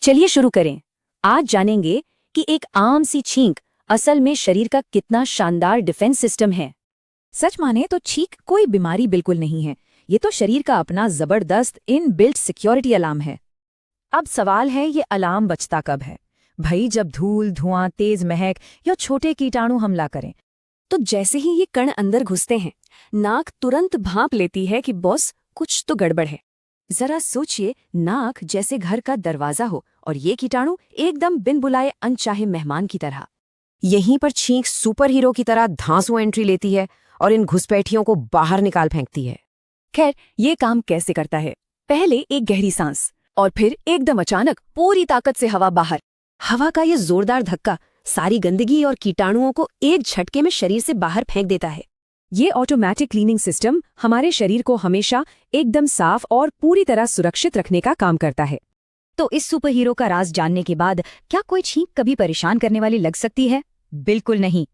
चलिए शुरू करें। आज जानेंगे कि एक आम सी छींक असल में शरीर का कितना शानदार डिफेंस सिस्टम है। सच माने तो छींक कोई बीमारी बिल्कुल नहीं है। ये तो शरीर का अपना जबरदस्त इनबिल्ट सिक्योरिटी अलार्म है। अब सवाल है, ये अलार्म बजता कब है? भाई जब धूल, धुआं, तेज महक या छोटे कीटाणु हमला करें। तो जैसे ही ये कण अंदर घुसते हैं, नाक तुरंत भांप लेती है कि बॉस कुछ तो गड़बड़ है। जरा सोचिए, नाक जैसे घर का दरवाजा हो और ये कीटाणु एकदम बिन बुलाए अनचाहे मेहमान की तरह। यहीं पर छींक सुपर हीरो की तरह धांसू एंट्री लेती है और इन घुसपैठियों को बाहर निकाल फेंकती है। खैर, ये काम कैसे करता है? पहले एक गहरी सांस और फिर एकदम अचानक पूरी ताकत से हवा बाहर। हवा का ये जोरदार धक्का सारी गंदगी और कीटाणुओं को एक झटके में शरीर से बाहर फेंक देता है। ये ऑटोमेटिक क्लीनिंग सिस्टम हमारे शरीर को हमेशा एकदम साफ और पूरी तरह सुरक्षित रखने का काम करता है। तो इस सुपर हीरो का राज जानने के बाद क्या कोई छींक कभी परेशान करने वाली लग सकती है? बिल्कुल नहीं।